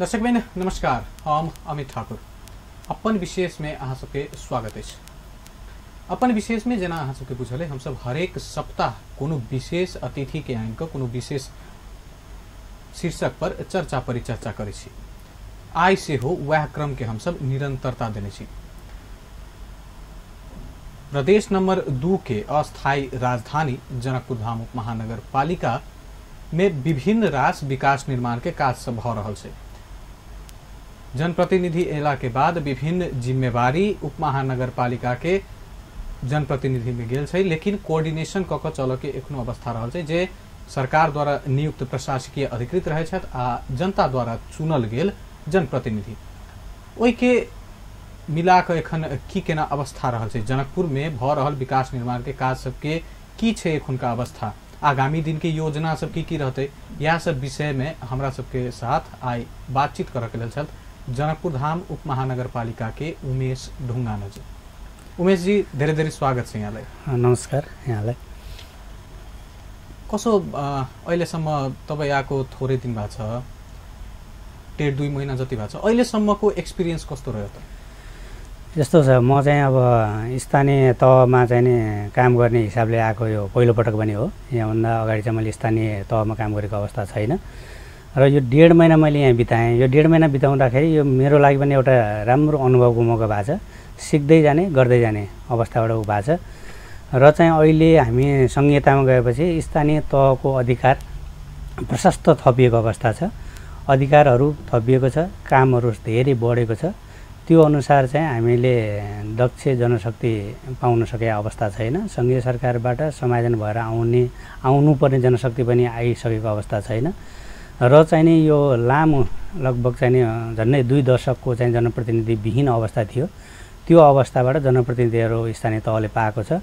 दर्शकबिन नमस्कार, हम अमित ठाकुर। अपन विशेष में अहाँ सबके स्वागत है। अपन विशेष में जना अहाँ सबके बुझल है, हम सब हरेक सप्ताह कोनो विशेष अतिथि के आइन कोनो विशेष शीर्षक पर चर्चा परिचर्चा करे छी। आइ से हो वह क्रम के हम सब निरंतरता देने छी। प्रदेश नंबर 2 के अस्थायी राजधानी जनकपुर धाम उप महानगर पालिका में विभिन्न रास विकास निर्माण के काज सब भ रहल छै। जनप्रतिनिधि एला के बाद विभिन्न जिम्मेवारी उप महानगर पालिका के जनप्रतिनिधि में गेल छै, लेकिन कोऑर्डिनेशन क के चल के एखनो अवस्था रहल छै जे सरकार द्वारा नियुक्त प्रशासकीय अधिकृत रहे छथि आ जनता द्वारा चुनल गेल जनप्रतिनिधि। ओइ के मिला के एखन की केना अवस्था रहल छै, जनकपुर में भ रहल विकास निर्माण के काज सबके की छै एखुनका अवस्था, आगामी दिन के योजना सब की रहते, यह सब विषय में हमरा सबके साथ आई बातचीत करे के लेल छथि जनकपुर धाम उप महानगर पालिका के उमेश ढुंगाना जी। उमेश जी, धेरै धेरै स्वागत छ यहाँलाई। नमस्कार यहाँलाई। कसो अहिलेसम्म तपाईँ आएको थोरै दिन भएको छ, 1.5-2 महिना जति भएको छ, अहिलेसम्मको एक्सपिरियन्स कस्तो रह्यो त? यस्तो छ, म चाहिँ अब स्थानीय तहमा चाहिँ नि काम गर्ने हिसाबले आएको यो पहिलोपटक पनि हो। यहाँभन्दा अगाडि चाहिँ मैले स्थानीय तहमा काम गरेको अवस्था छैन र यो 1.5 महिना मैले यहाँ बिताएँ। यो 1.5 महिना बिताउँदाखेरि यो मेरो लागि पनि एउटा राम्रो अनुभवको मौका भएको छ। सिक्दै जाने गर्दै जाने अवस्थाबाट उ भएको छ र चाहिँ अहिले हामी संहितामा गएपछि स्थानीय तहको अधिकार प्रशस्त थपिएको अवस्था छ। अधिकारहरू थपिएको छ, कामहरू धेरै बढेको छ। त्यो अनुसार चाहिँ हामीले दक्ष जनशक्ति पाउन सकेको अवस्था छैन। सङ्घीय सरकारबाट समायोजन भएर आउनुपर्ने जनशक्ति पनि आइसकेको अवस्था छैन र चाहिँ नि यो लामो लगभग चाहिँ नि झन्डै 2 दशकको चाहिँ जनप्रतिनिधि विहीन अवस्था थियो। त्यो अवस्थाबाट जनप्रतिनिधिहरू स्थानीय तहले पाएको छ।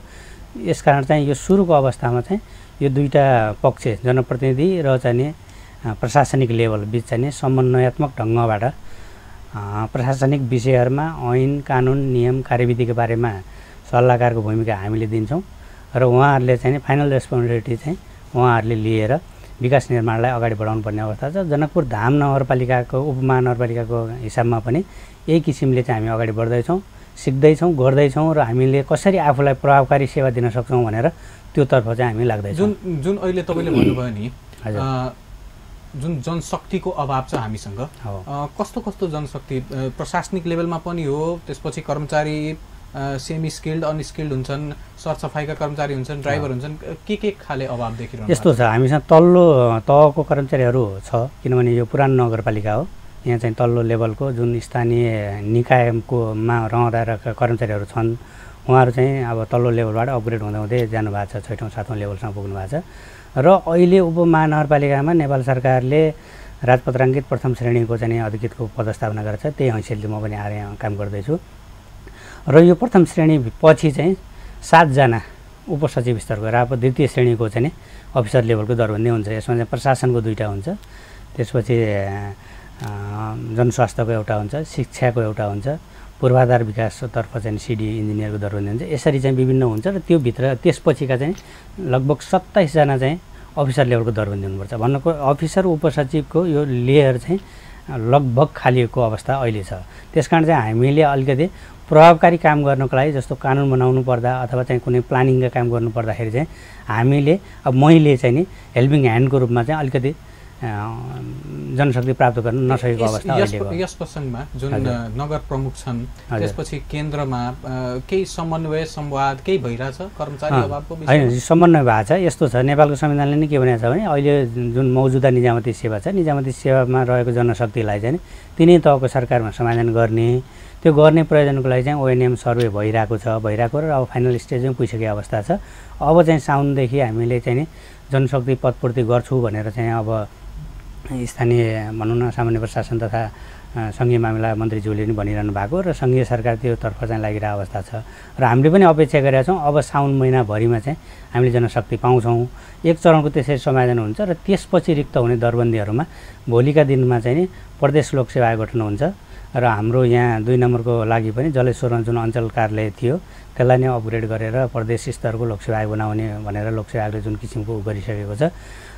यसकारण चाहिँ यो सुरुको अवस्थामा चाहिँ यो दुईटा पक्ष जनप्रतिनिधि र चाहिँ नि प्रशासनिक लेभल बिच चाहिँ नि समन्वयात्मक ढङ्गबाट प्रशासनिक विषयहरूमा ऐन कानुन नियम कार्यविधिको बारेमा सल्लाहकारको भूमिका हामीले दिन्छौँ र उहाँहरूले चाहिँ फाइनल रेस्पोन्सिबिलिटी चाहिँ उहाँहरूले लिएर विकास निर्माणलाई अगाडि बढाउनु पर्ने अवस्था छ। जनकपुर धाम नगरपालिकाको उपमहानगरपालिकाको हिसाबमा पनि यही किसिमले चाहिँ हामी अगाडि बढ्दैछौँ, सिक्दैछौँ, गर्दैछौँ र हामीले कसरी आफूलाई प्रभावकारी सेवा दिन सक्छौँ भनेर त्योतर्फ चाहिँ हामी लाग्दैछौँ। जुन अहिले तपाईँले भन्नुभयो नि, जुन जनशक्तिको अभाव छ हामीसँग, कस्तो कस्तो जनशक्ति प्रशासनिक लेभलमा पनि हो, त्यसपछि कर्मचारी सेमी स्किल्ड अनस्किल्ड हुन्छन्, सरसफाइका कर्मचारी हुन्छन्, ड्राइभर हुन्छन्, के खाले अभाव देखिरहन्छ? यस्तो छ, हामीसँग तल्लो तहको कर्मचारीहरू छ, किनभने यो पुरानो नगरपालिका हो। यहाँ चाहिँ तल्लो लेभलको जुन स्थानीय निकायकोमा रहँदा कर्मचारीहरू छन्, उहाँहरू चाहिँ अब तल्लो लेभलबाट अपग्रेड हुँदै हुँदै जानुभएको छ, 6औँ 7औँ लेभलसम्म पुग्नु भएको छ र अहिले उपमहानगरपालिकामा नेपाल सरकारले राजपत्राङ्कित प्रथम श्रेणीको चाहिँ अधिकृतको पदस्थापना गरेको छ। त्यही हैसियतले म पनि आएर यहाँ काम गर्दैछु र यो प्रथम श्रेणी पछि चाहिँ 7 जना उपसचिव स्तरको र अब द्वितीय श्रेणीको चाहिँ अफिसर लेभलको दरबन्दी हुन्छ। यसमा चाहिँ प्रशासनको 2टा हुन्छ, त्यसपछि जनस्वास्थ्यको एउटा हुन्छ, शिक्षाको एउटा हुन्छ, पूर्वाधार विकासतर्फ चाहिँ सिडी इन्जिनियरको दरबन्दी हुन्छ। यसरी चाहिँ विभिन्न हुन्छ र त्यो भित्र त्यसपछिका चाहिँ लगभग 27 जना चाहिँ अफिसर लेभलको दरबन्दी हुनुपर्छ। भन्नुको अफिसर उपसचिवको यो लेयर चाहिँ लगभग खालिएको अवस्था अहिले छ। त्यसकारण चाहिँ हामीले अलिकति प्रभावकारी काम गर्नको लागि जस्तो कानुन बनाउनु पर्दा अथवा चाहिँ कुनै प्लानिङका काम गर्नु पर्दाखेरि चाहिँ हामीले अब मैले चाहिँ नि हेल्पिङ ह्यान्डको रूपमा चाहिँ अलिकति जनशक्ति प्राप्त गर्न नसकेको अवस्था अहिले हो। यस प्रसङ्गमा जुन नगर प्रमुख छन्, त्यसपछि केन्द्रमा केही समन्वय संवाद केही भइरहेछ कर्मचारी अभावको विषयमा? हैन, समन्वय भएको छ। यस्तो छ, नेपालको संविधानले नै के भनेको छ भने अहिले जुन मौजुदा निजामती सेवा छ, निजामती सेवामा रहेको जनशक्तिलाई चाहिँ तिनै तहको सरकारमा समायोजन गर्ने, त्यो गर्ने प्रयोजनको लागि चाहिँ ओएनएम सर्वे भइरहेको र अब फाइनल स्टेजमा पुगिसकेको अवस्था छ। अब चाहिँ साउनदेखि हामीले चाहिँ नि जनशक्ति पदपूर्ति गर्छु भनेर चाहिँ अब स्थानीय भनौँ न सामान्य प्रशासन तथा सङ्घीय मामिला मन्त्रीज्यूले पनि भनिरहनु भएको र सङ्घीय सरकार त्योतर्फ चाहिँ लागिरहेको अवस्था छ र हामीले पनि अपेक्षा गरेका छौँ अब साउन महिनाभरिमा चाहिँ हामीले जनशक्ति पाउँछौँ। एक चरणको त्यसरी समायोजन हुन्छ र त्यसपछि रिक्त हुने दरबन्दीहरूमा भोलिका दिनमा चाहिँ नि प्रदेश लोकसेवा आयोग गठन हुन्छ र हाम्रो यहाँ 2 नम्बरको लागि पनि जलेश्वरमा जुन अञ्चल कार्यालय थियो त्यसलाई नै अपग्रेड गरेर प्रदेश स्तरको लोकसेवा आयोग बनाउने भनेर लोकसेवा आयोगले जुन किसिमको गरिसकेको छ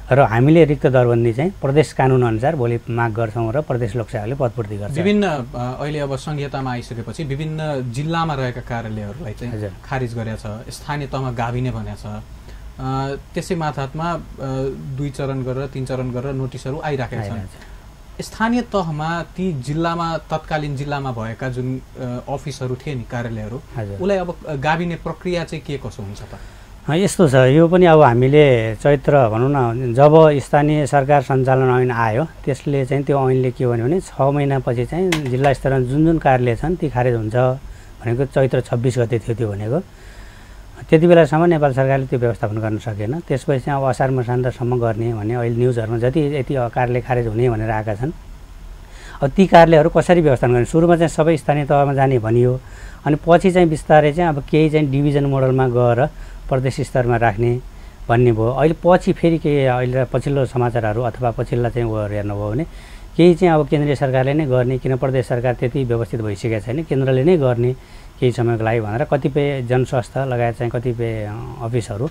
र हामीले रिक्त दरबन्दी चाहिँ प्रदेश कानुन अनुसार भोलि माग गर्छौँ र प्रदेश लोकसेवाले पदपूर्ति गर्छ। विभिन्न अहिले अब संहितामा आइसकेपछि विभिन्न जिल्लामा रहेका कार्यालयहरूलाई चाहिँ खारिज गरेको छ, स्थानीय तहमा गाभिने भनेको छ। त्यसै माथामा 2 चरण गरेर 3 चरण गरेर नोटिसहरू आइराखेका छन्। स्थानीय तहमा ती जिल्लामा तत्कालीन जिल्लामा भएका जुन अफिसहरू थिए नि कार्यालयहरू उसलाई अब गाभिने प्रक्रिया चाहिँ के कसो हुन्छ त? यस्तो छ, यो पनि अब हामीले चैत्र भनौँ न जब स्थानीय सरकार सञ्चालन ऐन आयो त्यसले चाहिँ त्यो ऐनले के भन्यो भने 6 महिनापछि चाहिँ जिल्ला स्तरमा जुन जुन कार्यालय छन् ती खारेज हुन्छ भनेको चैत्र 26 गते थियो त्यो भनेको। त्यति बेलासम्म नेपाल सरकारले त्यो व्यवस्थापन गर्न सकेन। त्यसपछि चाहिँ अब असार मसान्तसम्म गर्ने भन्ने अहिले न्युजहरूमा जति यति कार्यालय खारेज हुने भनेर आएका छन्। अब ती कार्यालयहरू कसरी व्यवस्थापन गर्ने? सुरुमा चाहिँ सबै स्थानीय तहमा जाने भनियो, अनि पछि चाहिँ बिस्तारै चाहिँ अब केही चाहिँ डिभिजन मोडलमा गएर प्रदेश स्तरमा राख्ने भन्ने भयो। अहिले पछि फेरि केही अहिले पछिल्लो समाचारहरू अथवा पछिल्ला चाहिँ उयोहरू हेर्नुभयो भने केही चाहिँ अब केन्द्रीय सरकारले नै गर्ने, किन प्रदेश सरकार त्यति व्यवस्थित भइसकेको छैन, केन्द्रले नै गर्ने केही समयको लागि भनेर कतिपय जनस्वास्थ्य लगायत चाहिँ कतिपय अफिसहरू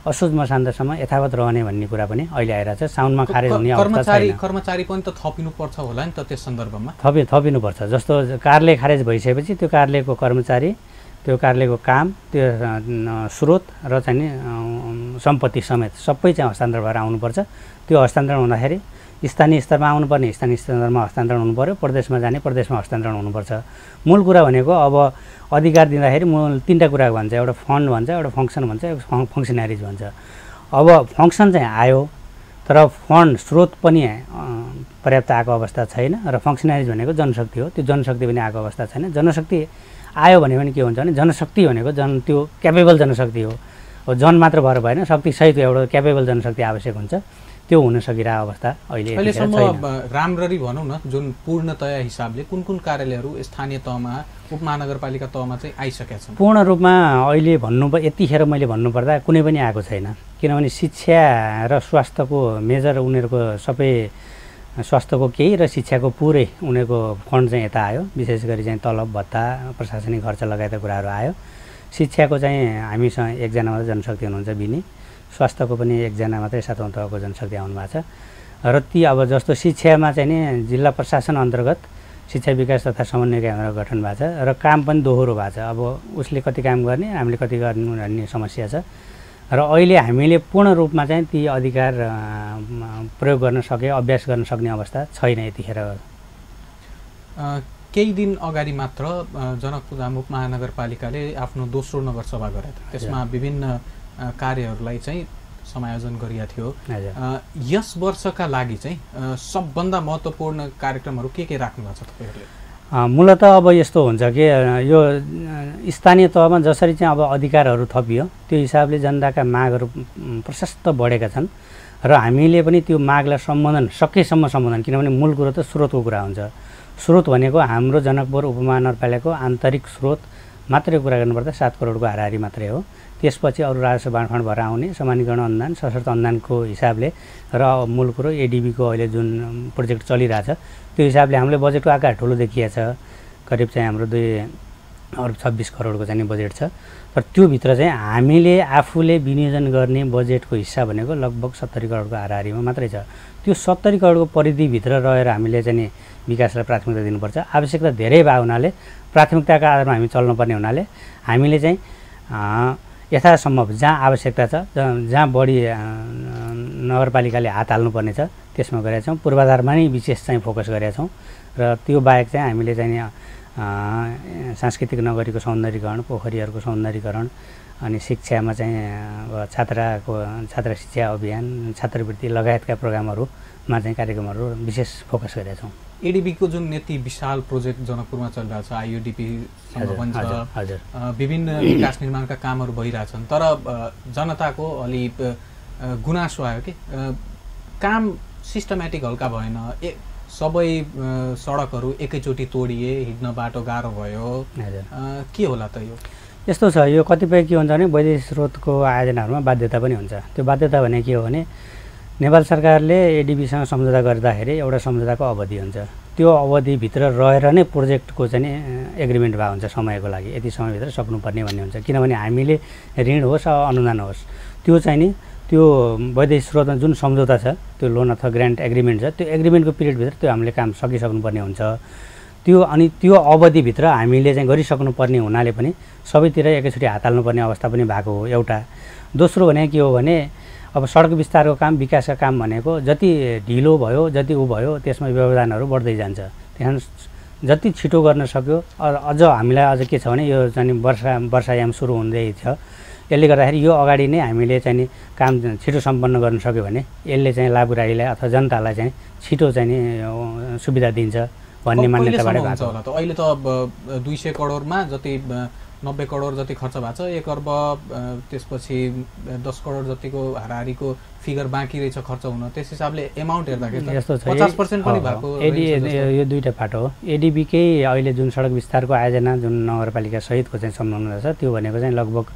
असोज मसान्तसम्म यथावत रहने भन्ने कुरा पनि अहिले आइरहेछ। साउनमा खारेज हुने अवस्था छैन। कर्मचारी पनि त थपिनुपर्छ होला नि त त्यस सन्दर्भमा? थपिनुपर्छ। जस्तो कार्यालय खारेज भइसकेपछि त्यो कार्यालयको कर्मचारी, त्यो कार्यालयको काम, त्यो स्रोत र चाहिँ नि सम्पत्ति समेत सबै चाहिँ हस्तान्तरण भएर आउनुपर्छ। त्यो हस्तान्तरण हुँदाखेरि स्थानीय स्तरमा आउनुपर्ने स्थानीय स्तरमा हस्तान्तरण हुनुपर्यो, प्रदेशमा जाने प्रदेशमा हस्तान्तरण हुनुपर्छ। मूल कुरा भनेको अब अधिकार दिँदाखेरि मूल 3टा कुरा भन्छ, एउटा फन्ड भन्छ, एउटा फङ्सन भन्छ, एउटा फङ्सनरिज भन्छ। अब फङ्सन चाहिँ आयो तर फन्ड स्रोत पनि पर्याप्त आएको अवस्था छैन र फङ्सनरिज भनेको जनशक्ति हो, त्यो जनशक्ति पनि आएको अवस्था छैन। जनशक्ति आयो भने पनि के हुन्छ भने जनशक्ति भनेको त्यो क्यापेबल जनशक्ति हो। अब जन मात्र भएर भएन, शक्तिसहित एउटा क्यापेबल जनशक्ति आवश्यक हुन्छ। त्यो हुन सकिरहेको अवस्था अहिलेसम्म राम्ररी भनौँ न जुन पूर्णतया हिसाबले कुन कुन कार्यालयहरू स्थानीय तहमा उपमहानगरपालिका तहमा चाहिँ आइसकेका छन्? पूर्ण रूपमा अहिले यतिखेर मैले भन्नुपर्दा कुनै पनि आएको छैन, किनभने शिक्षा र स्वास्थ्यको मेजर उनीहरूको सबै स्वास्थ्यको केही र शिक्षाको पुरै उनीहरूको फन्ड चाहिँ यता आयो। विशेष गरी चाहिँ तलब भत्ता प्रशासनिक खर्च लगायतका कुराहरू आयो। शिक्षाको चाहिँ हामीसँग 1जना मात्रै जनशक्ति हुनुहुन्छ बिनी, स्वास्थ्यको पनि 1जना मात्रै 7औं तहको जनशक्ति आउनु भएको छ। र ती अब जस्तो शिक्षामा चाहिँ नि जिल्ला प्रशासन अन्तर्गत शिक्षा विकास तथा समन्वय केन्द्र गठन भएको छ र काम पनि दोहोरो भएको छ। अब उसले कति काम गर्ने हामीले कति गर्नु भन्ने समस्या छ र अहिले हामीले पूर्ण रूपमा चाहिँ ती अधिकार प्रयोग गर्न सके, अभ्यास गर्न सक्ने अवस्था छैन यतिखेर। केही दिन अगाडि मात्र जनकपुरधाम उपमहानगरपालिकाले आफ्नो दोस्रो नगरसभा गरेको थियो। त्यसमा विभिन्न कार्यहरूलाई चाहिँ समायोजन गरिएको थियो। यस वर्षका लागि चाहिँ सबभन्दा महत्त्वपूर्ण कार्यक्रमहरू के राख्नु भएको छ तपाईँहरूले? मूलत अब यस्तो हुन्छ कि यो स्थानीय तहमा जसरी चाहिँ अब अधिकारहरू थपियो त्यो हिसाबले जनताका मागहरू प्रशस्त बढेका छन् र हामीले पनि त्यो मागलाई सकेसम्म सम्बोधन, किनभने मूल कुरो त स्रोतको कुरा हुन्छ। स्रोत भनेको हाम्रो जनकपुर उपमहानगरपालिकाको आन्तरिक स्रोत मात्रै कुरा गर्नुपर्दा 7 करोडको हाराहारी मात्रै हो। त्यसपछि अरू राजस्व बाँडफाँड भएर आउने समानीकरण अनुदान, सशर्त अनुदानको हिसाबले र मूल कुरो एडिबीको अहिले जुन प्रोजेक्ट चलिरहेछ त्यो हिसाबले हामीले बजेटको आकार ठुलो देखिएको छ। करिब चाहिँ हाम्रो 2 अरब 26 करोडको चाहिँ बजेट छ। तर त्योभित्र चाहिँ हामीले आफूले विनियोजन गर्ने बजेटको हिस्सा भनेको लगभग 70 करोडको हाराहारीमा मात्रै छ। त्यो 70 करोडको परिधिभित्र रहेर हामीले चाहिँ विकासलाई प्राथमिकता दिनुपर्छ। आवश्यकता धेरै भएको हुनाले प्राथमिकताको आधारमा हामी चल्नुपर्ने हुनाले हामीले चाहिँ यथासम्भव जहाँ आवश्यकता छ, जहाँ बढी नगरपालिकाले हात हाल्नुपर्ने छ त्यसमा गरेका छौँ। पूर्वाधारमा नै विशेष चाहिँ फोकस गरेका छौँ र त्यो बाहेक चाहिँ हामीले चाहिँ सांस्कृतिक नगरीको सौन्दर्यीकरण, पोखरीहरूको सौन्दर्यीकरण, अनि शिक्षामा चाहिँ छात्र शिक्षा अभियान, छात्रवृत्ति लगायतका प्रोग्रामहरूमा चाहिँ कार्यक्रमहरू विशेष फोकस गरेका छौँ। एडिबीको जुन यति विशाल प्रोजेक्ट जनकपुरमा चलिरहेको छ, आइयुडिपी पनि छ, विभिन्न विकास निर्माणका कामहरू भइरहेछन्, तर जनताको अलि गुनासो आयो कि काम सिस्टमेटिक हल्का भएन, सबै सडकहरू एकैचोटि तोडिए, हिँड्न बाटो गाह्रो भयो। के होला त यो? यस्तो छ, यो कतिपय के हुन्छ भने वैदेशिक स्रोतको आयोजनाहरूमा बाध्यता पनि हुन्छ। त्यो बाध्यता भने के हो भने नेपाल सरकारले एडिबीसँग सम्झौता गर्दाखेरि एउटा सम्झौताको अवधि हुन्छ। त्यो अवधिभित्र रहेर नै प्रोजेक्टको चाहिँ एग्रिमेन्ट भएको हुन्छ समयको लागि, यति समयभित्र सक्नुपर्ने भन्ने हुन्छ। किनभने हामीले ऋण होस् अनुदान होस् त्यो चाहिँ नि त्यो वैदेशिक स्रोतमा जुन सम्झौता छ त्यो लोन अथवा ग्रान्ट एग्रिमेन्ट छ त्यो एग्रिमेन्टको पिरियडभित्र त्यो हामीले काम सकिसक्नुपर्ने हुन्छ। त्यो अनि त्यो अवधिभित्र हामीले चाहिँ गरिसक्नुपर्ने हुनाले पनि सबैतिर एकैचोटि हात हाल्नुपर्ने अवस्था पनि भएको हो एउटा। दोस्रो भने के हो भने अब सडक विस्तारको काम विकासका काम भनेको जति ढिलो भयो जति भयो त्यसमा व्यवधानहरू बढ्दै जान्छ। त्यहाँ जति छिटो गर्न सक्यो अझ हामीलाई अझ के छ भने यो चाहिँ वर्षायाम सुरु हुँदै छ, यसले गर्दाखेरि यो अगाडि नै हामीले चाहिँ काम छिटो सम्पन्न गर्न सक्यो भने यसले चाहिँ लाभुराईलाई अथवा जनतालाई चाहिँ छिटो चाहिँ सुविधा दिन्छ भन्ने मान्यताबाट भएको होला। त अहिले त 200 करोडमा जति 90 करोड जति खर्च भएको छ, 1 अर्ब त्यसपछि 10 करोड जतिको हाराहारीको फिगर बाँकी रहेछ खर्च हुन। त्यस हिसाबले एमाउन्ट हेर्दाखेरि यस्तो छ 50% पनि भएको। यो दुईटा पाटो हो। एडिबीकै अहिले जुन सडक विस्तारको आयोजना जुन नगरपालिका सहितको चाहिँ सम्झौता छ त्यो भनेको चाहिँ लगभग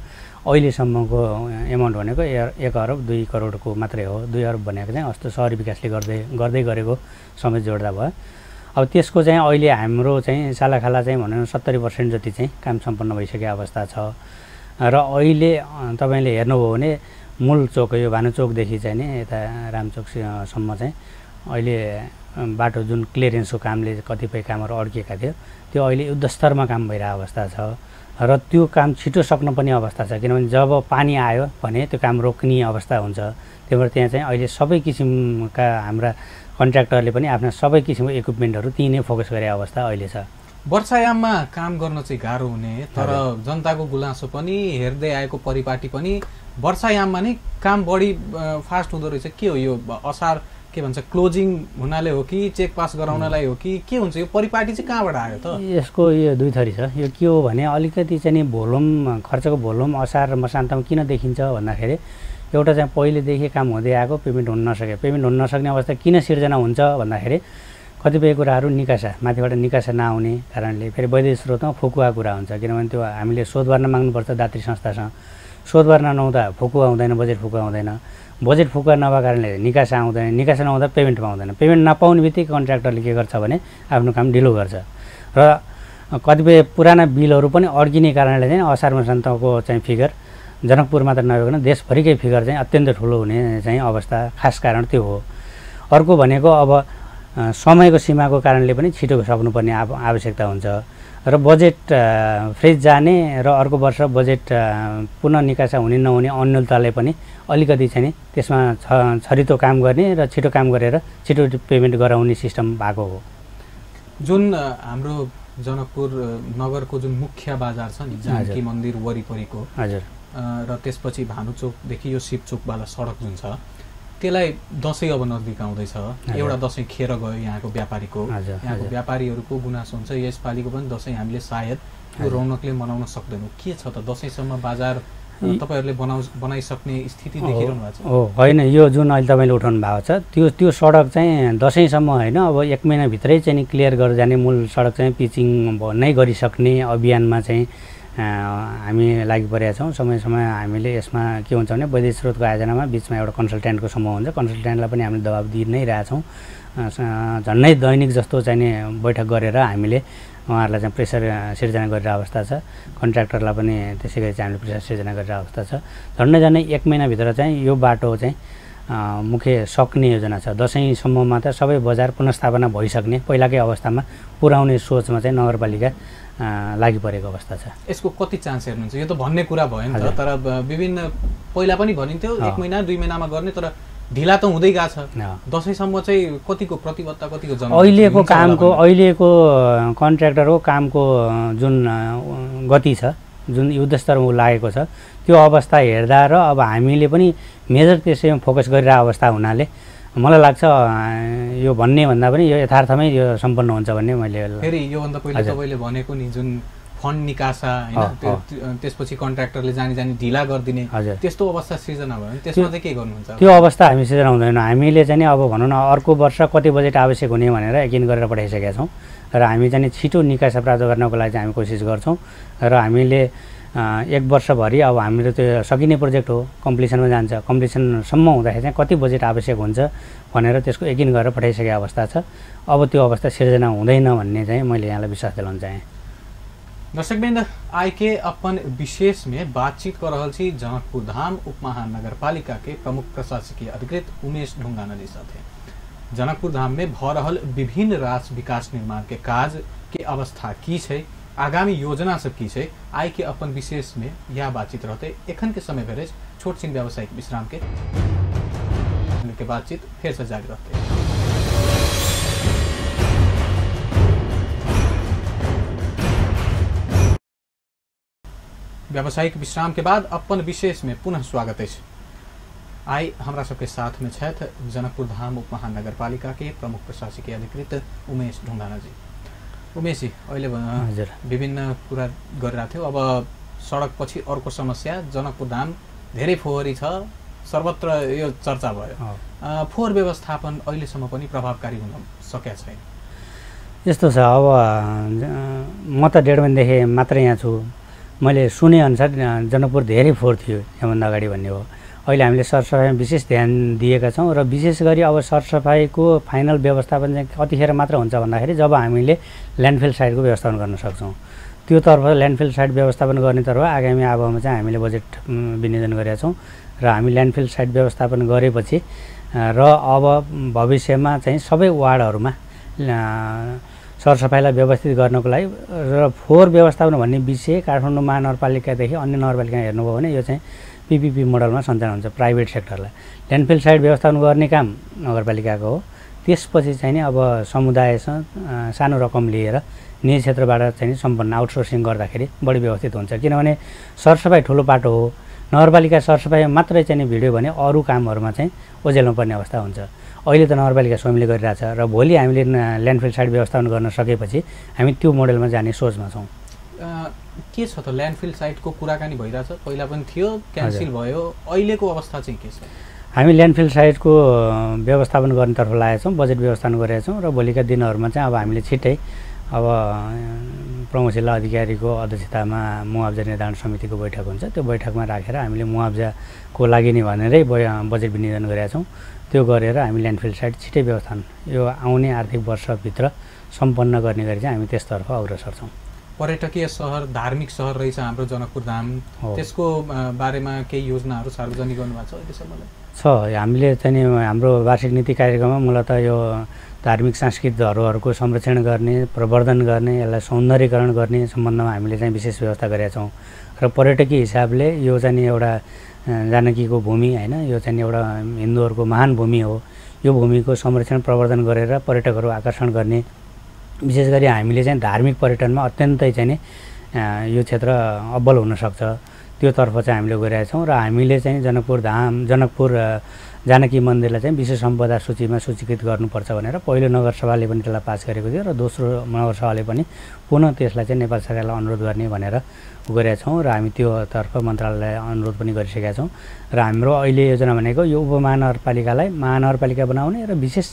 अहिलेसम्मको एमाउन्ट भनेको 1 अर्ब 2 करोडको मात्रै हो। 2 अर्ब भनेको चाहिँ अस्ति सहरी विकासले गर्दै गरेको समेत जोड्दा भयो। अब त्यसको चाहिँ अहिले हाम्रो चाहिँ सालाखाला चाहिँ भनौँ 70% जति चाहिँ काम सम्पन्न भइसकेको अवस्था छ। र अहिले तपाईँले हेर्नुभयो भने मूल चोक यो भानुचोकदेखि चाहिँ नि यता रामचोकसम्म चाहिँ अहिले बाटो जुन क्लियरेन्सको कामले कतिपय कामहरू अड्किएका थियो त्यो अहिले युद्धस्तरमा काम भइरहेको अवस्था छ। र त्यो काम छिटो सक्नुपर्ने अवस्था छ, किनभने जब पानी आयो भने त्यो काम रोक्ने अवस्था हुन्छ। त्यही भएर त्यहाँ चाहिँ अहिले सबै किसिमका हाम्रा कन्ट्र्याक्टरले पनि आफ्ना सबै किसिमको इक्विपमेन्टहरू त्यही नै फोकस गरे अवस्था अहिले छ। वर्षायाममा काम गर्न चाहिँ गाह्रो हुने, तर जनताको गुनासो पनि हेर्दै आएको परिपाटी पनि वर्षायाममा नै काम बढी फास्ट हुँदो रहेछ। के हो यो असार के भन्छ क्लोजिङ हुनाले हो कि चेक पास गराउनलाई हो कि के हुन्छ? यो परिपाटी चाहिँ कहाँबाट आयो त? यसको यो दुई थरी छ। यो के हो भने अलिकति चाहिँ भोल्युम खर्चको भोल्युम असार र मसान्तमा किन देखिन्छ भन्दाखेरि एउटा चाहिँ पहिलेदेखि काम हुँदै आएको पेमेन्ट हुन नसके, पेमेन्ट हुन नसक्ने अवस्था किन सिर्जना हुन्छ भन्दाखेरि कतिपय कुराहरू निकासा माथिबाट निकासा नआउने कारणले फेरि वैदेशिक स्रोतमा फुकुवा कुरा हुन्छ। किनभने त्यो हामीले शोध भर्न माग्नुपर्छ दात्री संस्थासँग, शोध भर्न नहुँदा फुकुवा हुँदैन, बजेट फुकुवा हुँदैन, बजेट फुकुवा नभएको कारणले निकासा आउँदैन, निकासा नहुँदा पेमेन्ट पाउँदैन, पेमेन्ट नपाउने बित्तिकै कन्ट्र्याक्टरले के गर्छ भने आफ्नो काम ढिलो गर्छ। र कतिपय पुराना बिलहरू पनि अड्किने कारणले चाहिँ असार मसान्तको चाहिँ फिगर जनकपुर मात्र नभइकन देशभरिकै फिगर चाहिँ अत्यन्त ठुलो हुने चाहिँ अवस्था खास कारण त्यो हो। अर्को भनेको अब समयको सीमाको कारणले पनि छिटो सक्नुपर्ने आवश्यकता हुन्छ। र बजेट फ्रिज जाने र अर्को वर्ष बजेट पुनः निकासा हुने नहुने अन्यलताले पनि अलिकति चाहिँ त्यसमा छरितो काम गर्ने र छिटो काम गरेर छिटो पेमेन्ट गराउने सिस्टम भएको हो। जुन हाम्रो जनकपुर नगरको जुन मुख्य बजार छ नि जानकी मन्दिर वरिपरिको, हजुर, र त्यसपछि भानुचोकदेखि यो शिवचोकवाला सडक जुन छ त्यसलाई दसैँ अब नजिक आउँदैछ। एउटा दसैँ खेर गयो यहाँको व्यापारीको, यहाँको व्यापारीहरूको गुनासो हुन्छ यसपालिको पनि दसैँ हामीले सायद त्यो रौनकले मनाउन सक्दैनौँ। के छ त दसैँसम्म बाजार तपाईँहरूले बनाइसक्ने स्थिति देखिरहनु भएको छ? हो होइन, यो जुन अहिले तपाईँले उठाउनु भएको छ त्यो सडक चाहिँ दसैँसम्म होइन, अब 1 महिनाभित्रै चाहिँ क्लियर गरेर जाने मूल सडक चाहिँ पिचिङ नै गरिसक्ने अभियानमा चाहिँ हामी लागि परेका छौँ। समय हामीले यसमा के हुन्छ भने वैदेशिक स्रोतको आयोजनामा बिचमा एउटा कन्सल्ट्यान्टको समूह हुन्छ, कन्सल्ट्यान्टलाई पनि हामीले दबाब दिइ नै रहेछौँ। झन्डै दैनिक जस्तो चाहिँ बैठक गरेर हामीले उहाँहरूलाई चाहिँ प्रेसर सिर्जना गरेर अवस्था छ। कन्ट्र्याक्टरलाई पनि त्यसै गरी चाहिँ हामीले प्रेसर सिर्जना गरेर अवस्था छ। झन्डै 1 महिनाभित्र चाहिँ यो बाटो चाहिँ मुख्य सक्ने योजना छ। दसैँसम्ममा त सबै बजार पुनर्स्थापना भइसक्ने पहिलाकै अवस्थामा पुर्याउने सोचमा चाहिँ नगरपालिका लागि परेको अवस्था छ। यसको कति चान्स हेर्नुहुन्छ? यो त भन्ने कुरा भयो नि त, तर विभिन्न पहिला पनि भनिन्थ्यो 1 महिना 2 महिनामा गर्ने, तर ढिला त हुँदै गएको छ। दसैँसम्म चाहिँ कतिको प्रतिबद्धता कतिको जन अहिलेको कन्ट्र्याक्टरको कामको जुन गति छ, जुन युद्धस्तरमा लागेको छ त्यो अवस्था हेर्दा र अब हामीले पनि मेजर त्यसैमा फोकस गरिरहेको अवस्था हुनाले मलाई लाग्छ यो भन्ने भन्दा पनि यो यथार्थमै यो सम्पन्न हुन्छ भन्ने मैले फेरि योभन्दा पहिले तपाईँले भनेको नि जुन फन्ड निकासा होइन त्यसपछि कन्ट्र्याक्टरले जानी ढिला गरिदिने त्यस्तो अवस्था सृजना भयो भने त्यसमा चाहिँ के गर्नुहुन्छ? त्यो अवस्था हामी सृजना हुँदैनौँ। हामीले चाहिँ अब भनौँ न अर्को वर्ष कति बजेट आवश्यक हुने भनेर यकिन गरेर पठाइसकेका छौँ र हामी चाहिँ छिटो निकासा प्राप्त गर्नको लागि चाहिँ हामी कोसिस गर्छौँ। र हामीले 1 वर्षभरि अब हाम्रो त्यो सकिने प्रोजेक्ट हो, कम्प्लिसनमा जान्छ, कम्प्लिसनसम्म हुँदाखेरि चाहिँ कति बजेट आवश्यक हुन्छ भनेर त्यसको यकिन गरेर पठाइसकेको अवस्था छ। अब त्यो अवस्था सिर्जना हुँदैन भन्ने चाहिँ मैले यहाँलाई विश्वास दिलाउन चाहेँ। दर्शकवृन्द आई के अपन विशेष में बातचीत कर रहल छी जनकपुर धाम उपमहानगरपालिका के प्रमुख प्रशासकीय अधिकृत उमेश ढुंगाना जी साथे। जनकपुर धाम में भ रहल विभिन्न रास विकास निर्माण के काज के अवस्था की छै, आगामी योजना सब की छै, आई के अपन विशेष में यह बातचीत रहते। एखन के समय भेरे छोट छिन व्यावसायिक विश्राम के बातचीत फिर से जारी रहते। व्यावसायिक विश्राम के बाद अपन विशेष में पुनः स्वागत है। आई हमरा सबके साथ में छथि जनकपुर धाम उपमहानगरपालिका के प्रमुख प्रशासकीय अधिकृत उमेश ढुंगाना जी। उमेश जी, अहिले विभिन्न कुरा गरिरहेको थियो। अब सडक पछि अर्को समस्या, जनकपुर धाम धेरै फोहोरी छ, सर्वत्र यो चर्चा भयो। फोहोर व्यवस्थापन अहिलेसम्म पनि प्रभावकारी हुन सकेको छैन। यस्तो छ, अब म त 1.5 महिनादेखि मात्रै यहाँ छु। मैले सुने अनुसार जनकपुर धेरै फोहोर थियो योभन्दा अगाडि भन्ने हो। अहिले हामीले सरसफाइमा विशेष ध्यान दिएका छौँ र विशेष गरी अब सरसफाइको फाइनल व्यवस्थापन चाहिँ कतिखेर मात्र हुन्छ भन्दाखेरि जब हामीले ल्यान्डफिल साइडको व्यवस्थापन गर्न सक्छौँ। त्योतर्फ ल्यान्डफिल साइड व्यवस्थापन गर्नेतर्फ आगामी अवधिमा चाहिँ हामीले बजेट विनियोजन गरेका छौँ र हामी ल्यान्डफिल साइड व्यवस्थापन गरेपछि र अब भविष्यमा चाहिँ सबै वार्डहरूमा सरसफाइलाई व्यवस्थित गर्नको लागि र फोहोर व्यवस्थापन भन्ने विषय काठमाडौँ महानगरपालिकादेखि अन्य नगरपालिका हेर्नुभयो भने यो चाहिँ पीपीपी मोडलमा सञ्चालन हुन्छ। प्राइभेट सेक्टरलाई ल्यान्डफिल साइड व्यवस्थापन गर्ने काम नगरपालिकाको हो। त्यसपछि चाहिँ नि अब समुदायसँग सानो रकम लिएर निजी क्षेत्रबाट चाहिँ सम्पन्न आउटसोर्सिङ गर्दाखेरि बढी व्यवस्थित हुन्छ। किनभने सरसफाइ ठुलो पाटो हो। नगरपालिका सरसफाइ मात्रै चाहिँ भिड्यो भने अरू कामहरूमा चाहिँ ओझेल्नु पर्ने अवस्था हुन्छ। अहिले त नगरपालिका स्वयंले गरिरहेछ र भोलि हामीले ल्यान्डफिल साइड व्यवस्थापन गर्न सकेपछि हामी त्यो मोडलमा जाने सोचमा छौँ। के छ त ल्यान्डफिल साइटको कुराकानी भइरहेछ, पहिला पनि थियो, क्यान्सल भयो, अहिलेको अवस्था चाहिँ के छ? हामी ल्यान्डफिल साइटको व्यवस्थापन गर्नेतर्फ लागेका छौँ, बजेट व्यवस्थापन गरेका छौँ र भोलिका दिनहरूमा चाहिँ अब हामीले छिट्टै अब प्रमुख जिल्ला अधिकारीको अध्यक्षतामा मुआब्जा निर्धारण समितिको बैठक हुन्छ। त्यो बैठकमा राखेर हामीले मुआब्जाको लागि नै भनेरै बजेट विनियोजन गरेका छौँ। त्यो गरेर हामी ल्यान्डफिल साइट छिट्टै व्यवस्थापन यो आउने आर्थिक वर्षभित्र सम्पन्न गर्ने गरी चाहिँ हामी त्यसतर्फ अग्रसर छौँ। पर्यटकीय सहर, धार्मिक सहर रहेछ हाम्रो जनकपुर धाम, त्यसको बारेमा केही योजनाहरू सार्वजनिक गर्नुभएको छ अहिलेसम्मलाई? छ। हामीले चाहिँ नि हाम्रो वार्षिक नीति कार्यक्रममा मूलतः यो धार्मिक सांस्कृतिक धरोहरको संरक्षण गर्ने, प्रवर्धन गर्ने, यसलाई सौन्दर्यीकरण गर्ने सम्बन्धमा हामीले चाहिँ विशेष व्यवस्था गरेका छौँ र पर्यटकीय हिसाबले यो चाहिँ नि एउटा जानकीको भूमि होइन, यो चाहिँ एउटा हिन्दूहरूको महान भूमि हो। यो भूमिको संरक्षण प्रवर्धन गरेर पर्यटकहरू आकर्षण गर्ने, विशेष गरी हामीले चाहिँ धार्मिक पर्यटनमा अत्यन्तै चाहिँ नि यो क्षेत्र अब्बल हुनसक्छ। त्योतर्फ चाहिँ हामीले गइरहेका छौँ र हामीले चाहिँ जनकपुर जानकी मन्दिरलाई चाहिँ विश्व सम्पदा सूचीमा सूचीकृत गर्नुपर्छ भनेर पहिलो नगरसभाले पनि त्यसलाई पास गरेको थियो र दोस्रो नगरसभाले पनि पुनः त्यसलाई चाहिँ नेपाल सरकारलाई अनुरोध गर्ने भनेर गरेका छौँ र हामी त्योतर्फ मन्त्रालयलाई अनुरोध पनि गरिसकेका छौँ। र हाम्रो अहिले योजना भनेको यो उपमहानगरपालिकालाई महानगरपालिका बनाउने र विशेष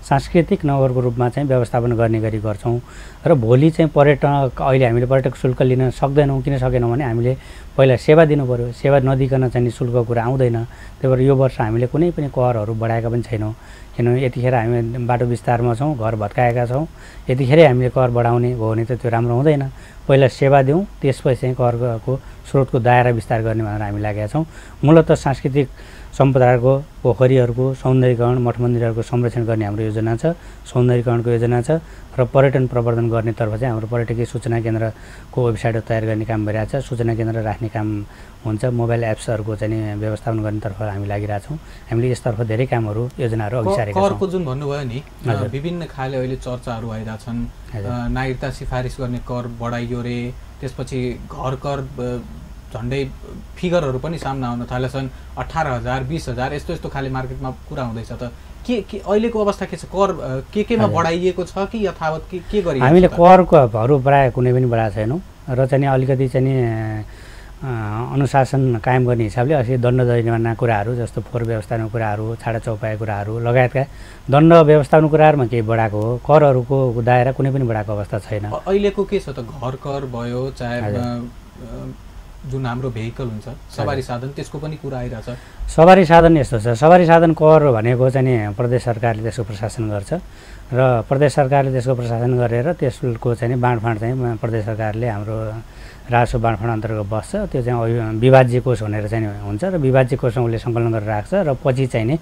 सांस्कृतिक नगरको रूपमा चाहिँ व्यवस्थापन गर्ने गरी गर्छौँ। र भोलि चाहिँ पर्यटक अहिले हामीले पर्यटक शुल्क लिन सक्दैनौँ। किन सकेनौँ भने हामीले पहिला सेवा दिनु पऱ्यो। सेवा नदिकन चाहिँ शुल्कको कुरा आउँदैन। त्यही भएर यो वर्ष हामीले कुनै पनि करहरू बढाएका पनि छैनौँ। किनभने यतिखेर हामी बाटो विस्तारमा छौँ, घर भत्काएका छौँ। यतिखेरै हामीले कर बढाउने भयो भने त त्यो राम्रो हुँदैन। पहिला सेवा दिउँ, त्यसपछि चाहिँ करको स्रोतको दायरा विस्तार गर्ने भनेर हामी लागेका छौँ। मूलतः सांस्कृतिक सम्पदाको, पोखरीहरूको सौन्दर्यीकरण, मठ मन्दिरहरूको संरक्षण गर्ने हाम्रो योजना छ, सौन्दर्यीकरणको योजना छ र पर्यटन प्रवर्धन गर्नेतर्फ चाहिँ हाम्रो पर्यटकीय सूचना केन्द्रको वेबसाइट तयार गर्ने काम भइरहेको छ। सूचना केन्द्र राख्ने काम हुन्छ। मोबाइल एप्सहरूको चाहिँ व्यवस्थापन गर्नेतर्फ हामी लागिरहेछौँ। हामीले यसतर्फ धेरै कामहरू योजनाहरू अघि सारेका छौँ। करको जुन भन्नुभयो नि, विभिन्न खाले अहिले चर्चाहरू आइरहेछन्। नागरिकता सिफारिस गर्ने कर बढाइयो रे, त्यसपछि घर कर झन्डै फिगरहरू पनि सामना आउन थालेछन्। 18,000 20,000 यस्तो यस्तो खाले मार्केटमा कुरा हुँदैछ। त के अहिलेको अवस्था के छ? कर केमा बढाइएको छ कि यथावत के गरिएको छ? हामीले करहरू प्रायः कुनै पनि बढाएको छैनौँ र चाहिँ अलिकति चाहिँ अनुशासन कायम गर्ने हिसाबले असि दण्ड जरिमाना कुराहरू जस्तो फोहोर व्यवस्थापन कुराहरू, छाडा चौपाया कुराहरू लगायतका दण्ड व्यवस्थापन कुराहरूमा केही बढाएको हो। करहरूको दायरा कुनै पनि बढाएको अवस्था छैन। अहिलेको के छ त? घर कर भयो, चाहे जुन हाम्रो भेहिकल हुन्छ सवारी साधन त्यसको पनि कुरा आइरहेछ। सवारी साधन यस्तो छ, सवारी साधन कर भनेको चाहिँ नि प्रदेश सरकारले त्यसको प्रशासन गर्छ र प्रदेश सरकारले त्यसको प्रशासन गरेर त्यसको चाहिँ बाँडफाँड चाहिँ प्रदेश सरकारले हाम्रो राजस्व बाँडफाँड अन्तर्गत बस्छ। त्यो चाहिँ विभाज्य कोष भनेर चाहिँ हुन्छ र विभाज्य कोषमा उसले सङ्कलन गरेर राख्छ र पछि चाहिँ नि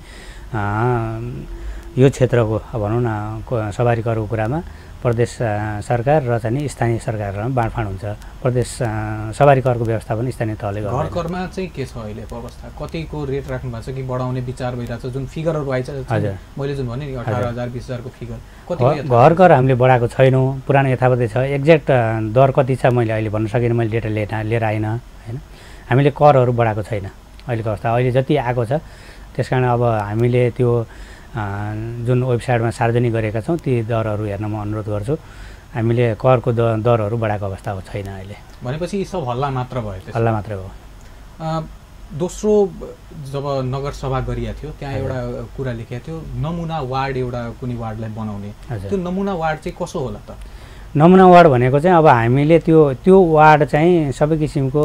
यो क्षेत्रको भनौँ न सवारी करको कुरामा प्रदेश सरकार र चाहिँ स्थानीय सरकारमा बाँडफाँड हुन्छ। प्रदेश सवारी करको व्यवस्थापन स्थानीय तहले गर्छ। घर करमा चाहिँ के छ अहिलेको अवस्था? कतिको रेट राख्नु भएको छ कि बढाउने विचार भइरहेछ? जुन फिगरहरू आइछ मैले जुन भने नि 18,000 20,000 को फिगर कति? घर कर हामीले बढाएको छैनौँ, पुरानो यथावतै छ। एक्ज्याक्ट दर कति छ मैले अहिले भन्न सकिनँ, मैले डेटा लिएर आइन होइन। हामीले करहरू बढाएको छैन अहिलेको अवस्था। अहिले जति आएको छ त्यसकारण अब हामीले त्यो जुन वेबसाइटमा सार्वजनिक गरेका छौँ ती दरहरू हेर्न म अनुरोध गर्छु। हामीले करको दरहरू बढाएको अवस्था छैन अहिले। भनेपछि यी सब हल्ला मात्र भयो? हल्ला मात्रै हो। दोस्रो जब नगरसभा गरिएको थियो त्यहाँ एउटा कुरा लेखेको थियो नमुना वार्ड, एउटा कुनै वार्डलाई बनाउने। त्यो नमुना वार्ड चाहिँ कसो होला त? नमुना वार्ड भनेको चाहिँ अब हामीले त्यो वार्ड चाहिँ सबै किसिमको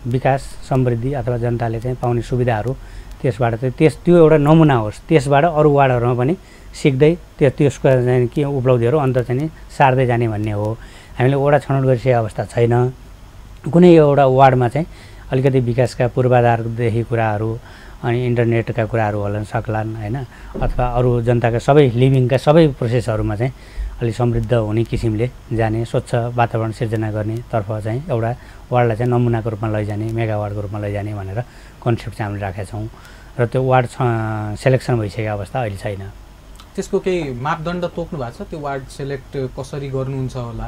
विकास समृद्धि अथवा जनताले चाहिँ पाउने सुविधाहरू त्यसबाट चाहिँ त्यो एउटा नमुना होस्। त्यसबाट अरू वार्डहरूमा पनि सिक्दै त्यसको चाहिँ के उपलब्धिहरू अन्त चाहिँ सार्दै जाने भन्ने हो। हामीले वडा छनौट गरिसकेको अवस्था छैन। कुनै एउटा वार्डमा चाहिँ अलिकति विकासका पूर्वाधारदेखि कुराहरू अनि इन्टरनेटका कुराहरू होला सक्लान् होइन, अथवा अरू जनताका सबै लिभिङका सबै प्रोसेसहरूमा चाहिँ अलिक समृद्ध हुने किसिमले जाने, स्वच्छ वातावरण सिर्जना गर्ने तर्फ चाहिँ एउटा वार्डलाई चाहिँ नमुनाको रूपमा लैजाने, मेगा वार्डको रूपमा लैजाने भनेर कन्सेप्ट चाहिँ हामीले राखेका छौँ र त्यो वार्ड सेलेक्सन भइसकेको अवस्था अहिले छैन। त्यसको केही मापदण्ड तोक्नु भएको छ? त्यो वार्ड सेलेक्ट कसरी गर्नुहुन्छ होला?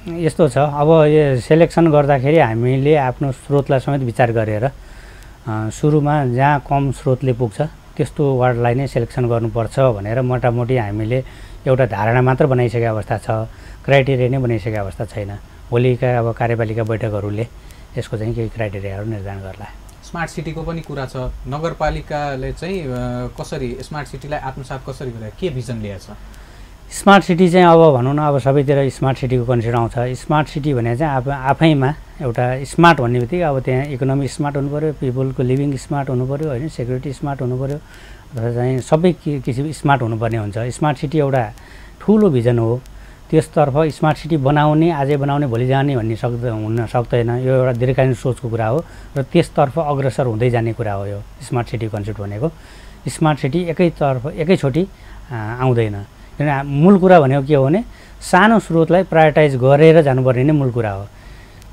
यस्तो छ, अब यो सेलेक्सन गर्दाखेरि हामीले आफ्नो स्रोतलाई समेत विचार गरेर सुरुमा जहाँ कम स्रोतले पुग्छ त्यस्तो वार्डलाई नै सेलेक्सन गर्नुपर्छ भनेर मोटामोटी हामीले एउटा धारणा मात्र बनाइसकेको अवस्था छ, क्राइटेरिया नै बनाइसकेको अवस्था छैन। भोलिका अब कार्यपालिका बैठकहरूले यसको चाहिँ केही क्राइटेरियाहरू निर्धारण गर्ला। स्मार्ट सिटीको पनि कुरा छ। नगरपालिकाले चाहिँ कसरी स्मार्ट सिटीलाई आत्मसात कसरी गरे, के भिजन ल्याएको छ? स्मार्ट सिटी चाहिँ अब भनौँ न अब सबैतिर स्मार्ट सिटीको कन्सेप्ट आउँछ। स्मार्ट सिटी भने चाहिँ आफैमा एउटा स्मार्ट भन्ने बित्तिकै अब त्यहाँ इकोनोमी स्मार्ट हुनु पऱ्यो, पिपुलको लिभिङ स्मार्ट हुनु पऱ्यो होइन, सेक्युरिटी स्मार्ट हुनु पऱ्यो, र चाहिँ सबै किसिम स्मार्ट हुनुपर्ने हुन्छ। स्मार्ट सिटी एउटा ठुलो भिजन हो। त्यसतर्फ स्मार्ट सिटी बनाउने आजै बनाउने भोलि जाने भन्ने हुन सक्दैन। यो एउटा दीर्घकालीन सोचको कुरा हो र त्यसतर्फ अग्रसर हुँदै जाने कुरा हो यो स्मार्ट सिटी कन्सेप्ट भनेको। स्मार्ट सिटी एकैचोटि आउँदैन। किन मूल कुरा भनेको के हो भने सानो स्रोतलाई प्रायोरिटाइज गरेर जानुपर्ने नै मूल कुरा हो।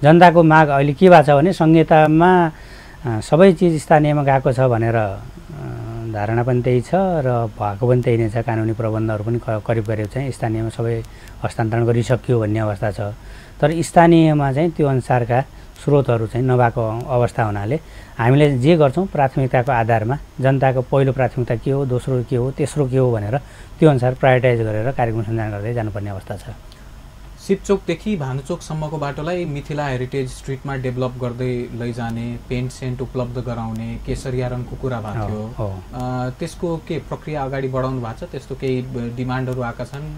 जनताको माग अहिले के भएको छ भने संहितामा सबै चिज स्थानीयमा गएको छ भनेर धारणा पनि त्यही छ र भएको पनि त्यही नै छ। कानुनी प्रबन्धहरू पनि करिब चाहिँ स्थानीयमा सबै हस्तान्तरण गरिसक्यो भन्ने अवस्था छ। तर स्थानीयमा चाहिँ त्यो अनुसारका स्रोतहरू चाहिँ नभएको अवस्था हुनाले हामीले जे गर्छौँ प्राथमिकताको आधारमा जनताको पहिलो प्राथमिकता के हो, दोस्रो के हो, तेस्रो के हो भनेर त्यो अनुसार प्रायोरिटाइज गरेर कार्यक्रम सञ्चालन गर्दै जानुपर्ने अवस्था छ। शिवचोकदेखि भानुचोकसम्मको बाटोलाई मिथिला हेरिटेज स्ट्रिटमा डेभलप गर्दै लैजाने, पेन्ट सेन्ट उपलब्ध गराउने, केसरिया रङको कुरा भएको थियो। त्यसको के प्रक्रिया अगाडि बढाउनु भएको छ? त्यस्तो केही डिमान्डहरू आएका छन्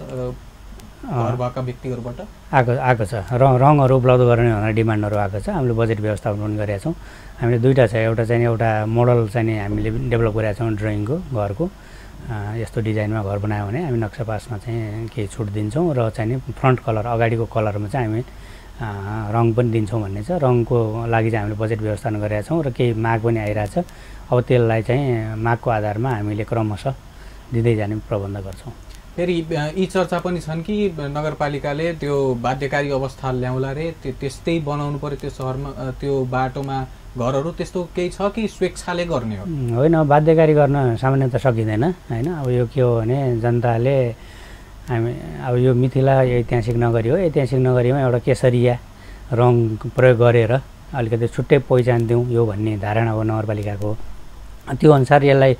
घर भएका व्यक्तिहरूबाट? आएको छ। रङहरू उपलब्ध गर्ने भनेर डिमान्डहरू आएको छ। हामीले बजेट व्यवस्थापन पनि गरेका छौँ। हामीले दुईवटा छ, एउटा मोडल चाहिँ हामीले डेभलप गरेका छौँ ड्रइङको घरको। यस्तो डिजाइनमा घर बनायो भने हामी नक्सा पासमा चाहिँ केही छुट दिन्छौँ र चाहिँ फ्रन्ट कलर अगाडिको कलरमा चाहिँ हामी रङ पनि दिन्छौँ भन्ने छ। रङको लागि चाहिँ हामीले बजेट व्यवस्थापन गरेका छौँ र केही माग पनि आइरहेछ। अब त्यसलाई चाहिँ मागको आधारमा हामीले क्रमशः दिँदै जाने प्रबन्ध गर्छौँ। फेरि यी चर्चा पनि छन् कि नगरपालिकाले त्यो बाध्यकारी अवस्था ल्याउला रे, त्यस्तै बनाउनु पर्यो त्यो सहरमा, त्यो बाटोमा घरहरू त्यस्तो केही छ कि स्वेच्छाले गर्ने हो? होइन, बाध्यकारी गर्न सामान्यतः सकिँदैन होइन। अब यो के हो भने जनताले हामी अब यो मिथिला ऐतिहासिक नगरी हो, ऐतिहासिक नगरीमा एउटा केसरिया रङ प्रयोग गरेर अलिकति छुट्टै पहिचान दिउँ यो भन्ने धारणा हो नगरपालिकाको। त्यो अनुसार यसलाई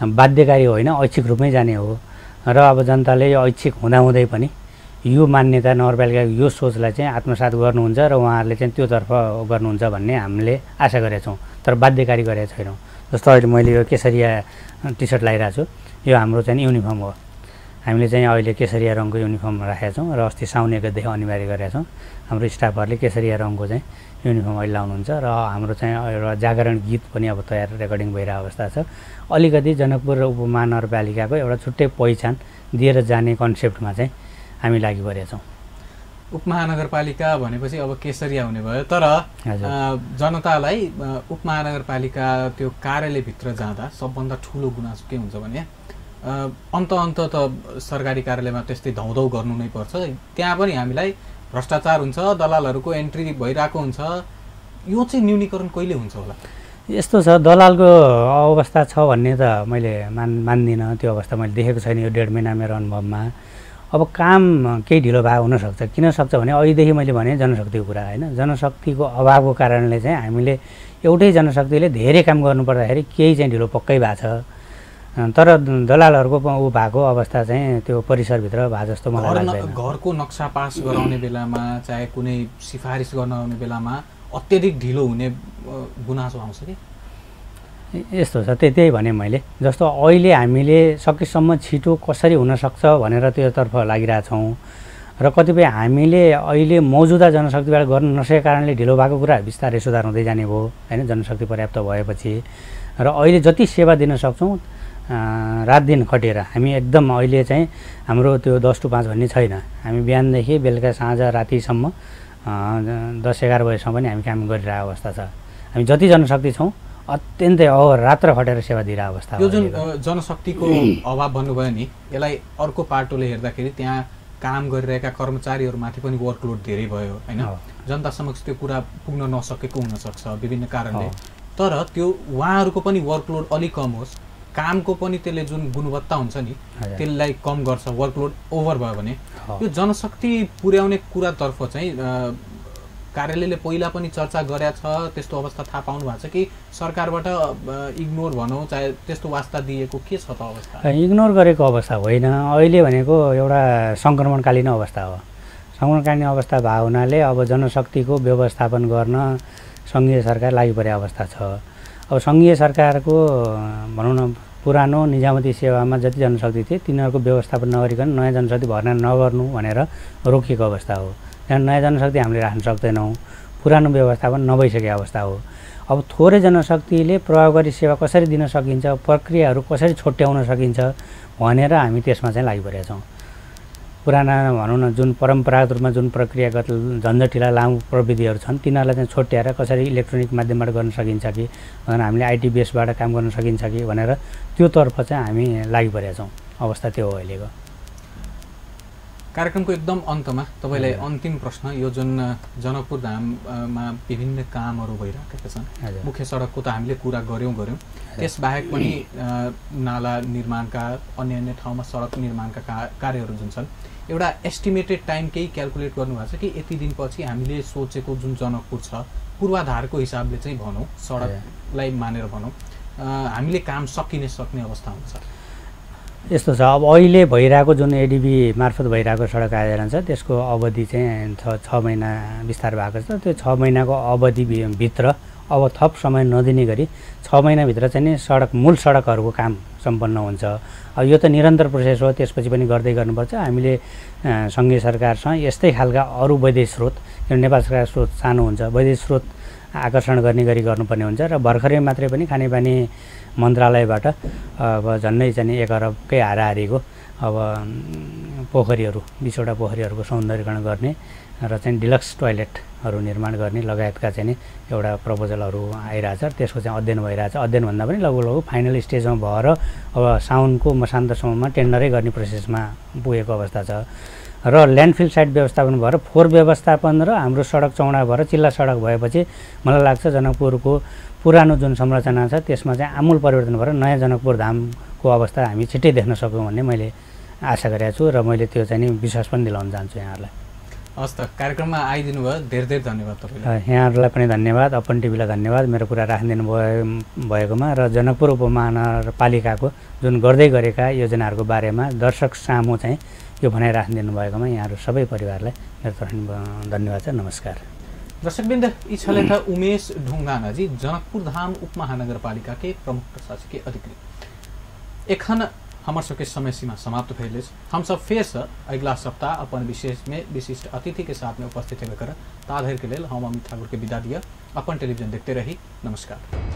बाध्यकारी होइन, ऐच्छिक रूपमै जाने हो र अब जनताले यो ऐच्छिक हुँदाहुँदै पनि यो मान्यता नगरपालिकाको यो सोचलाई चाहिँ आत्मसात गर्नुहुन्छ र उहाँहरूले चाहिँ त्योतर्फ गर्नुहुन्छ भन्ने हामीले आशा गरेका छौँ। तर बाध्यकारी गरेका छैनौँ। जस्तो अहिले मैले यो केसरिया टी सर्ट लगाइरहेको छु, यो हाम्रो चाहिँ युनिफर्म हो। हामीले चाहिँ अहिले केसरिया रङको युनिफर्म राखेका छौँ र अस्ति साउन 1 गतेदेखि अनिवार्य गरेका छौँ र हाम्रो स्टाफहरूले केसरिया रङको चाहिँ युनिफर्म अहिले लाउनुहुन्छ र हाम्रो चाहिँ एउटा जागरण गीत पनि अब तयार रेकर्डिङ भइरहेको अवस्था छ। अलिकति जनकपुर उपमहानगरपालिकाको एउटा छुट्टै पहिचान दिएर जाने कन्सेप्टमा चाहिँ हामी लागि परेका छौँ। उपमहानगरपालिका भनेपछि अब केसरिया हुने भयो, तर जनतालाई उपमहानगरपालिका त्यो कार्यालयभित्र जाँदा सबभन्दा ठुलो गुनासो के हुन्छ भने अन्त त सरकारी कार्यालयमा त्यस्तै धौधौ गर्नु नै पर्छ, त्यहाँ पनि हामीलाई भ्रष्टाचार हुन्छ, दलालहरूको एन्ट्री भइरहेको हुन्छ। यो चाहिँ न्यूनीकरण कहिले हुन्छ होला? यस्तो छ, दलालको अवस्था छ भन्ने त मैले मान्दिनँ। त्यो अवस्था मैले देखेको छैन यो 1.5 महिना मेरो अनुभवमा। अब काम केही ढिलो भए हुनसक्छ। किन सक्छ भने अहिलेदेखि मैले भने जनशक्तिको कुरा होइन, जनशक्तिको अभावको कारणले चाहिँ हामीले एउटै जनशक्तिले धेरै काम गर्नुपर्दाखेरि केही चाहिँ ढिलो पक्कै भएको छ। तर दलालहरूको ऊ भएको अवस्था चाहिँ त्यो परिसरभित्र भए जस्तो मलाई लाग्दैन। घरको नक्सा पास गराउने बेलामा चाहे कुनै सिफारिस गर्न आउने बेलामा अत्यधिक ढिलो हुने गुनासो आउँछ कि? यस्तो छ, त्यही भने मैले जस्तो अहिले हामीले सकेसम्म छिटो कसरी हुनसक्छ भनेर त्योतर्फ लागिरहेछौँ र कतिपय हामीले अहिले मौजुदा जनशक्तिबाट गर्न नसकेको कारणले ढिलो भएको कुरा बिस्तारै सुधार हुँदै जाने भयो होइन, जनशक्ति पर्याप्त भएपछि। र अहिले जति सेवा दिन सक्छौँ रात दिन खटेर हामी एकदम अहिले चाहिँ हाम्रो त्यो 10 to 5 भन्ने छैन। हामी बिहानदेखि बेलुका साँझ रातिसम्म 10-11 बजेसम्म पनि हामी काम गरिरहेको अवस्था छ। हामी जति जनशक्ति छौँ अत्यन्तै अहोरात्र खटेर सेवा दिइरहेको अवस्था। यो जुन जनशक्तिको अभाव भन्नुभयो नि, यसलाई अर्को पाटोले हेर्दाखेरि त्यहाँ काम गरिरहेका कर्मचारीहरूमाथि पनि वर्कलोड धेरै भयो होइन, जनता समक्ष त्यो कुरा पुग्न नसकेको हुनसक्छ विभिन्न कारणले। तर त्यो उहाँहरूको पनि वर्कलोड अलिक कम होस्, कामको पनि त्यसले जुन गुणवत्ता हुन्छ नि त्यसलाई कम गर्छ, वर्कलोड ओभर भयो भने। यो जनशक्ति पुर्याउने कुरातर्फ चाहिँ कार्यालयले पहिला पनि चर्चा गरेको छ, त्यस्तो अवस्था थाहा पाउनु भएको छ कि सरकारबाट इग्नोर भनौँ चाहे त्यस्तो वास्ता दिएको के छ त अवस्था? इग्नोर गरेको अवस्था होइन, अहिले भनेको एउटा सङ्क्रमणकालीन अवस्था हो। सङ्क्रमणकालीन अवस्था भएको हुनाले अब जनशक्तिको व्यवस्थापन गर्न सङ्घीय सरकार लागि परेको अवस्था छ। अब सङ्घीय सरकारको भनौँ न पुरानो निजामती सेवामा जति जनशक्ति थिए तिनीहरूको व्यवस्थापन नगरिकन नयाँ जनशक्ति भर्ना नगर्नु भनेर रोकिएको अवस्था हो। त्यहाँ नयाँ जनशक्ति हामीले राख्न सक्दैनौँ, पुरानो व्यवस्थापन नभइसकेको अवस्था हो। अब थोरै जनशक्तिले प्रभावकारी सेवा कसरी दिन सकिन्छ, प्रक्रियाहरू कसरी छोट्याउन सकिन्छ भनेर हामी त्यसमा चाहिँ लागिपरेका छौँ। पुराना भनौँ न जुन परम्परागत रूपमा जुन प्रक्रियागत झन्झटिला लामो प्रविधिहरू छन् तिनीहरूलाई चाहिँ छोट्याएर कसरी इलेक्ट्रोनिक माध्यमबाट गर्न सकिन्छ कि भनेर हामीले आइटी बेसबाट काम गर्न सकिन्छ कि भनेर त्योतर्फ चाहिँ हामी लागिपरेका छौँ। अवस्था त्यो हो अहिलेको। कार्यक्रमको एकदम अन्तमा तपाईँलाई अन्तिम प्रश्न, यो जुन जनकपुर धाममा विभिन्न कामहरू भइरहेका छन्, मुख्य सडकको त हामीले कुरा गऱ्यौँ, त्यसबाहेक पनि नाला निर्माणका अन्य ठाउँमा सडक निर्माणका कार्यहरू जुन छन्, एउटा एस्टिमेटेड टाइम केही क्यालकुलेट गर्नुभएको छ कि यति दिनपछि हामीले सोचेको जुन जनकपुर छ पूर्वाधारको हिसाबले चाहिँ भनौँ, सडकलाई मानेर भनौँ, हामीले काम सक्ने अवस्था हुन्छ? यस्तो छ, अब अहिले भइरहेको जुन एडिबी मार्फत भइरहेको सडक आयोजना छ त्यसको अवधि चाहिँ 6 महिना विस्तार भएको छ। त्यो 6 महिनाको अवधिभित्र अब थप समय नदिने गरी 6 महिनाभित्र चाहिँ नि मूल सडकहरूको काम सम्पन्न हुन्छ। अब यो त निरन्तर प्रोसेस हो, त्यसपछि पनि गर्दै गर्नुपर्छ। हामीले सङ्घीय सरकारसँग यस्तै खालका अरू वैदेशिक स्रोत, किनभने नेपाल सरकार स्रोत सानो हुन्छ, वैदेशिक स्रोत आकर्षण गर्ने गरी गर्नुपर्ने हुन्छ। र भर्खरै मात्रै पनि खानेपानी मन्त्रालयबाट अब झन्डै चाहिँ 1 अरबकै हाराहारीको अब पोखरीहरू 20वटा पोखरीहरूको सौन्दर्यीकरण गर्ने र चाहिँ डिलक्स टोयलेटहरू निर्माण गर्ने लगायतका चाहिँ एउटा प्रपोजलहरू आइरहेछ। त्यसको चाहिँ अध्ययन भइरहेछ। अध्ययन भन्दा पनि लगभग फाइनल स्टेजमा भएर अब साउनको मसान्तसम्ममा टेन्डरै गर्ने प्रोसेसमा पुगेको अवस्था छ। र ल्यान्डफिल साइट व्यवस्थापन भएर फोहोर व्यवस्थापन र हाम्रो सडक चौडा भएर चिल्ला सडक भएपछि मलाई लाग्छ जनकपुरको पुरानो जुन संरचना छ त्यसमा चाहिँ आमूल परिवर्तन भएर नयाँ जनकपुर धामको अवस्था हामी छिट्टै देख्न सक्यौँ भन्ने मैले आशा गरेको छु र मैले त्यो चाहिँ नि विश्वास पनि दिलाउन चाहन्छु यहाँहरूलाई। हस् त, कार्यक्रममा आइदिनु भयो, धेरै धेरै धन्यवाद तपाईँलाई। यहाँहरूलाई पनि धन्यवाद, अपन टिभीलाई धन्यवाद मेरो कुरा राखिदिनु भएकोमा र जनकपुर उपमहानगरपालिकाको जुन गर्दै गरेका योजनाहरूको बारेमा दर्शक सामु चाहिँ यो भनाइ राखिदिनु भएकोमा यहाँहरू सबै परिवारलाई मेरो तर्फबाट धन्यवाद छ। नमस्कार। दर्शकवृन्द, यी छले था उमेश ढुङ्गानाजी, जनकपुर धाम उपमहानगरपालिका के प्रमुख प्रशासकीय अधिकारी। एखन हमर सबके समय सीमा समाप्त भइल अछि। हम सब फेर से अगला सप्ताह अपन विशेष में विशिष्ट अतिथि के साथ में उपस्थित हेबे करब। ता धरि के लेल हम अमित ठाकुर के विदा दिया। अपन टेलीविजन देखते रही। नमस्कार।